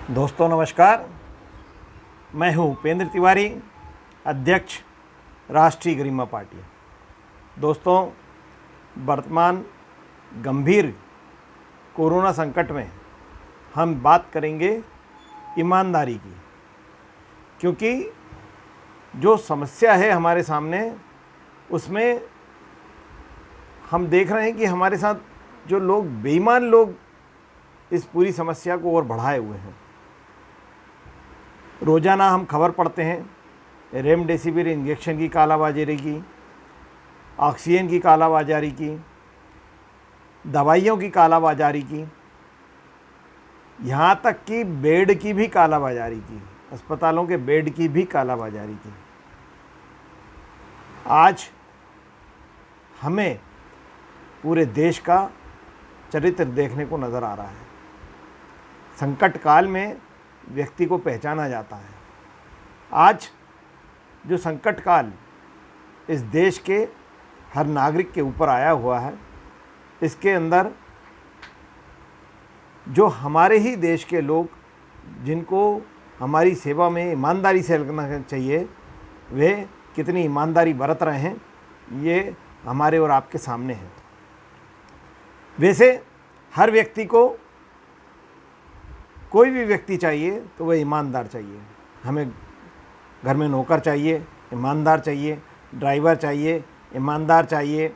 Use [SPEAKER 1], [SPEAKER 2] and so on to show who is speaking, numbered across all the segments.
[SPEAKER 1] दोस्तों नमस्कार। मैं हूं उपेंद्र तिवारी, अध्यक्ष राष्ट्रीय गरिमा पार्टी। दोस्तों, वर्तमान गंभीर कोरोना संकट में हम बात करेंगे ईमानदारी की, क्योंकि जो समस्या है हमारे सामने उसमें हम देख रहे हैं कि हमारे साथ जो लोग बेईमान लोग इस पूरी समस्या को और बढ़ाए हुए हैं। रोज़ाना हम खबर पढ़ते हैं रेमडेसिविर इंजेक्शन की कालाबाजारी की, ऑक्सीजन की कालाबाजारी की, दवाइयों की कालाबाजारी की, यहाँ तक कि बेड की भी कालाबाजारी की, अस्पतालों के बेड की भी कालाबाजारी की। आज हमें पूरे देश का चरित्र देखने को नज़र आ रहा है। संकट काल में व्यक्ति को पहचाना जाता है। आज जो संकट काल इस देश के हर नागरिक के ऊपर आया हुआ है, इसके अंदर जो हमारे ही देश के लोग जिनको हमारी सेवा में ईमानदारी से लगना चाहिए, वे कितनी ईमानदारी बरत रहे हैं, ये हमारे और आपके सामने है। वैसे हर व्यक्ति को, कोई भी व्यक्ति चाहिए तो वह ईमानदार चाहिए। हमें घर में नौकर चाहिए, ईमानदार चाहिए, ड्राइवर चाहिए, ईमानदार चाहिए।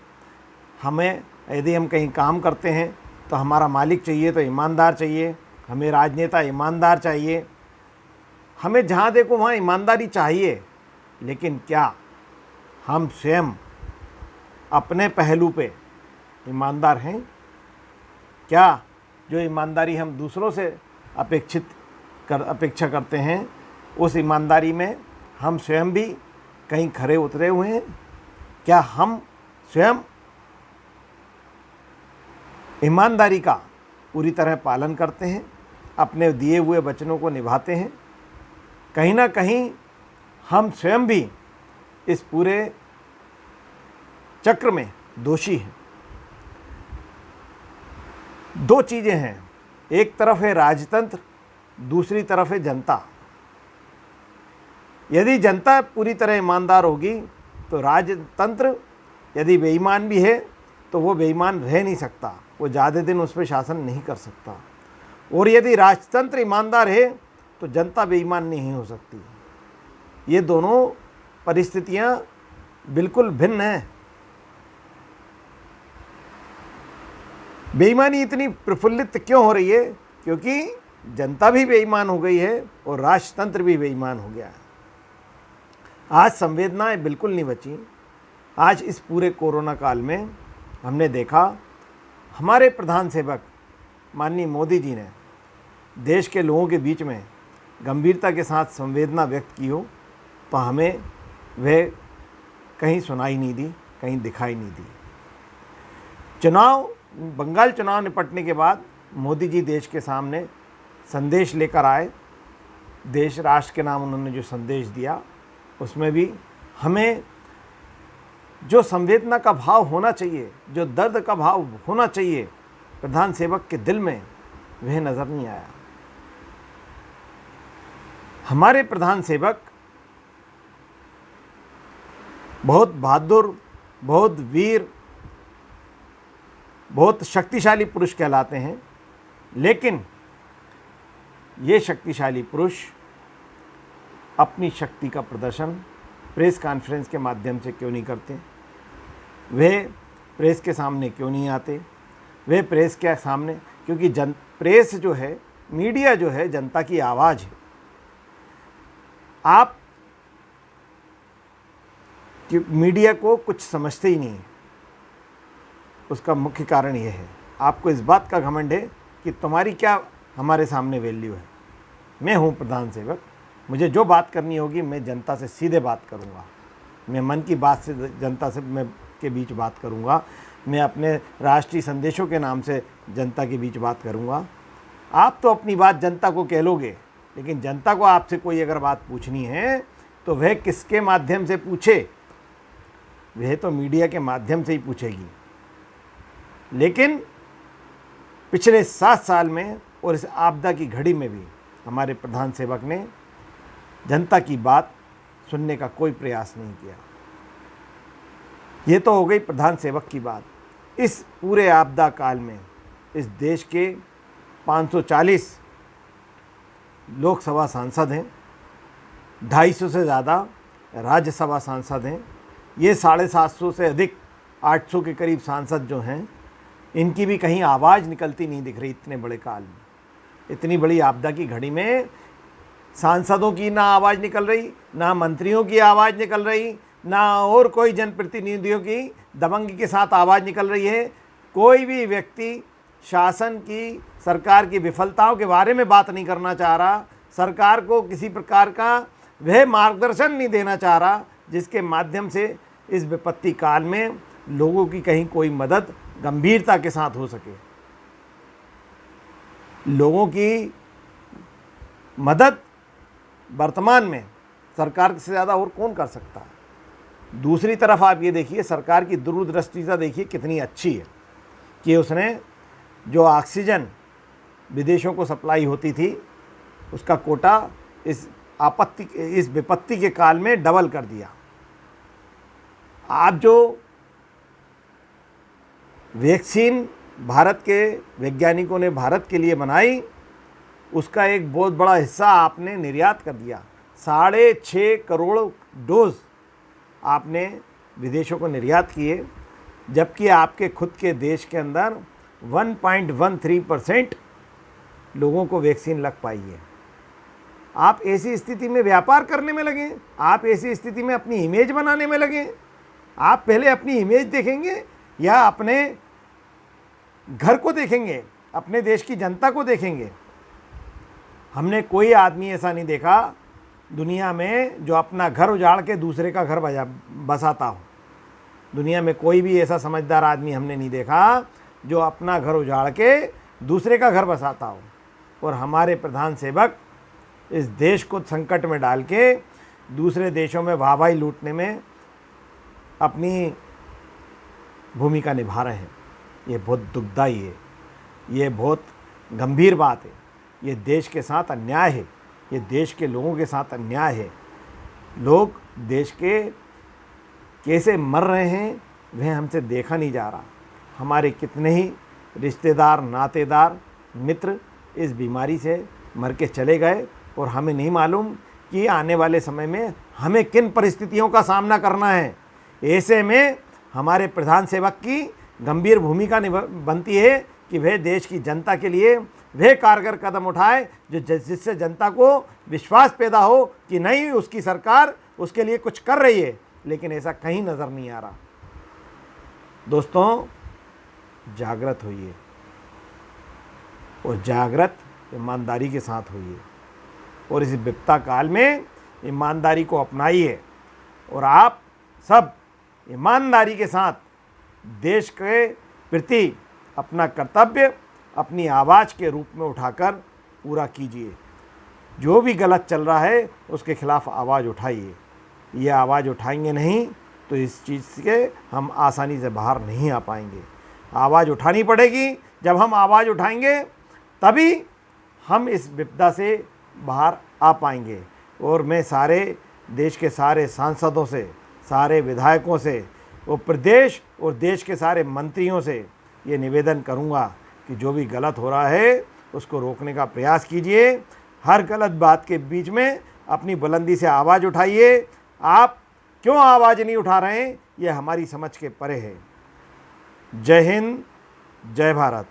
[SPEAKER 1] हमें यदि हम कहीं काम करते हैं तो हमारा मालिक चाहिए तो ईमानदार चाहिए। हमें राजनेता ईमानदार चाहिए। हमें जहाँ देखो वहाँ ईमानदारी चाहिए। लेकिन क्या हम स्वयं अपने पहलू पे ईमानदार हैं? क्या जो ईमानदारी हम दूसरों से अपेक्षा करते हैं, उस ईमानदारी में हम स्वयं भी कहीं खरे उतरे हुए हैं? क्या हम स्वयं ईमानदारी का पूरी तरह पालन करते हैं, अपने दिए हुए वचनों को निभाते हैं? कहीं ना कहीं हम स्वयं भी इस पूरे चक्र में दोषी हैं। दो चीज़ें हैं, एक तरफ है राजतंत्र, दूसरी तरफ है जनता। यदि जनता पूरी तरह ईमानदार होगी तो राजतंत्र यदि बेईमान भी है तो वो बेईमान रह नहीं सकता, वो ज़्यादा दिन उस पर शासन नहीं कर सकता। और यदि राजतंत्र ईमानदार है तो जनता बेईमान नहीं हो सकती। ये दोनों परिस्थितियाँ बिल्कुल भिन्न हैं। बेईमानी इतनी प्रफुल्लित क्यों हो रही है? क्योंकि जनता भी बेईमान हो गई है और राजतंत्र भी बेईमान हो गया है। आज संवेदनाएं बिल्कुल नहीं बची। आज इस पूरे कोरोना काल में हमने देखा, हमारे प्रधान सेवक माननीय मोदी जी ने देश के लोगों के बीच में गंभीरता के साथ संवेदना व्यक्त की हो तो हमें वह कहीं सुनाई नहीं दी, कहीं दिखाई नहीं दी। बंगाल चुनाव निपटने के बाद मोदी जी देश के सामने संदेश लेकर आए। देश राष्ट्र के नाम उन्होंने जो संदेश दिया, उसमें भी हमें जो संवेदना का भाव होना चाहिए, जो दर्द का भाव होना चाहिए प्रधान सेवक के दिल में, वह नज़र नहीं आया। हमारे प्रधान सेवक बहुत बहादुर, बहुत वीर, बहुत शक्तिशाली पुरुष कहलाते हैं। लेकिन ये शक्तिशाली पुरुष अपनी शक्ति का प्रदर्शन प्रेस कॉन्फ्रेंस के माध्यम से क्यों नहीं करते? वे प्रेस के सामने क्यों नहीं आते? वे प्रेस के सामने, क्योंकि प्रेस जो है, मीडिया जो है, जनता की आवाज़ है। आप मीडिया को कुछ समझते ही नहीं है। उसका मुख्य कारण यह है, आपको इस बात का घमंड है कि तुम्हारी क्या हमारे सामने वैल्यू है। मैं हूँ प्रधान सेवक, मुझे जो बात करनी होगी मैं जनता से सीधे बात करूँगा। मैं मन की बात से जनता से के बीच बात करूँगा। मैं अपने राष्ट्रीय संदेशों के नाम से जनता के बीच बात करूँगा। आप तो अपनी बात जनता को कह लोगे, लेकिन जनता को आपसे कोई अगर बात पूछनी है तो वह किसके माध्यम से पूछे? वह तो मीडिया के माध्यम से ही पूछेगी। लेकिन पिछले 7 साल में और इस आपदा की घड़ी में भी हमारे प्रधान सेवक ने जनता की बात सुनने का कोई प्रयास नहीं किया। ये तो हो गई प्रधान सेवक की बात। इस पूरे आपदा काल में इस देश के 540 लोकसभा सांसद हैं, 250 से ज़्यादा राज्यसभा सांसद हैं, ये 750 से अधिक 800 के करीब सांसद जो हैं, इनकी भी कहीं आवाज़ निकलती नहीं दिख रही। इतने बड़े काल में, इतनी बड़ी आपदा की घड़ी में सांसदों की ना आवाज़ निकल रही, ना मंत्रियों की आवाज़ निकल रही, ना और कोई जनप्रतिनिधियों की दबंगी के साथ आवाज़ निकल रही है। कोई भी व्यक्ति शासन की, सरकार की विफलताओं के बारे में बात नहीं करना चाह रहा, सरकार को किसी प्रकार का वह मार्गदर्शन नहीं देना चाह रहा जिसके माध्यम से इस विपत्ति काल में लोगों की कहीं कोई मदद गंभीरता के साथ हो सके। लोगों की मदद वर्तमान में सरकार से ज़्यादा और कौन कर सकता है। दूसरी तरफ आप ये देखिए, सरकार की दूरदृष्टिता देखिए कितनी अच्छी है कि उसने जो ऑक्सीजन विदेशों को सप्लाई होती थी उसका कोटा इस विपत्ति के काल में डबल कर दिया। आप जो वैक्सीन भारत के वैज्ञानिकों ने भारत के लिए बनाई, उसका एक बहुत बड़ा हिस्सा आपने निर्यात कर दिया। 6.5 करोड़ डोज आपने विदेशों को निर्यात किए, जबकि आपके खुद के देश के अंदर 1.13% लोगों को वैक्सीन लग पाई है। आप ऐसी स्थिति में व्यापार करने में लगे, आप ऐसी स्थिति में अपनी इमेज बनाने में लगे। आप पहले अपनी इमेज देखेंगे या अपने घर को देखेंगे, अपने देश की जनता को देखेंगे? हमने कोई आदमी ऐसा नहीं देखा दुनिया में जो अपना घर उजाड़ के दूसरे का घर बसाता हो। दुनिया में कोई भी ऐसा समझदार आदमी हमने नहीं देखा जो अपना घर उजाड़ के दूसरे का घर बसाता हो। और हमारे प्रधान सेवक इस देश को संकट में डाल के दूसरे देशों में वाहवाही लूटने में अपनी भूमिका निभा रहे हैं। ये बहुत दुखदाई है, ये बहुत गंभीर बात है, ये देश के साथ अन्याय है, ये देश के लोगों के साथ अन्याय है। लोग देश के कैसे मर रहे हैं वह हमसे देखा नहीं जा रहा। हमारे कितने ही रिश्तेदार, नातेदार, मित्र इस बीमारी से मर के चले गए और हमें नहीं मालूम कि आने वाले समय में हमें किन परिस्थितियों का सामना करना है। ऐसे में हमारे प्रधान सेवक की गंभीर भूमिका बनती है कि वह देश की जनता के लिए वह कारगर कदम उठाए जिससे जनता को विश्वास पैदा हो कि नहीं, उसकी सरकार उसके लिए कुछ कर रही है। लेकिन ऐसा कहीं नज़र नहीं आ रहा। दोस्तों, जागृत होइए और जागृत ईमानदारी के साथ होइए और इस विपदा काल में ईमानदारी को अपनाइए और आप सब ईमानदारी के साथ देश के प्रति अपना कर्तव्य अपनी आवाज़ के रूप में उठाकर पूरा कीजिए। जो भी गलत चल रहा है उसके खिलाफ आवाज़ उठाइए। ये आवाज़ उठाएंगे नहीं तो इस चीज़ से हम आसानी से बाहर नहीं आ पाएंगे। आवाज़ उठानी पड़ेगी। जब हम आवाज़ उठाएंगे तभी हम इस विपदा से बाहर आ पाएंगे। और मैं सारे देश के सारे सांसदों से, सारे विधायकों से और प्रदेश और देश के सारे मंत्रियों से ये निवेदन करूँगा कि जो भी गलत हो रहा है उसको रोकने का प्रयास कीजिए। हर गलत बात के बीच में अपनी बुलंदी से आवाज़ उठाइए। आप क्यों आवाज़ नहीं उठा रहे हैं ये हमारी समझ के परे है। जय हिंद, जय भारत।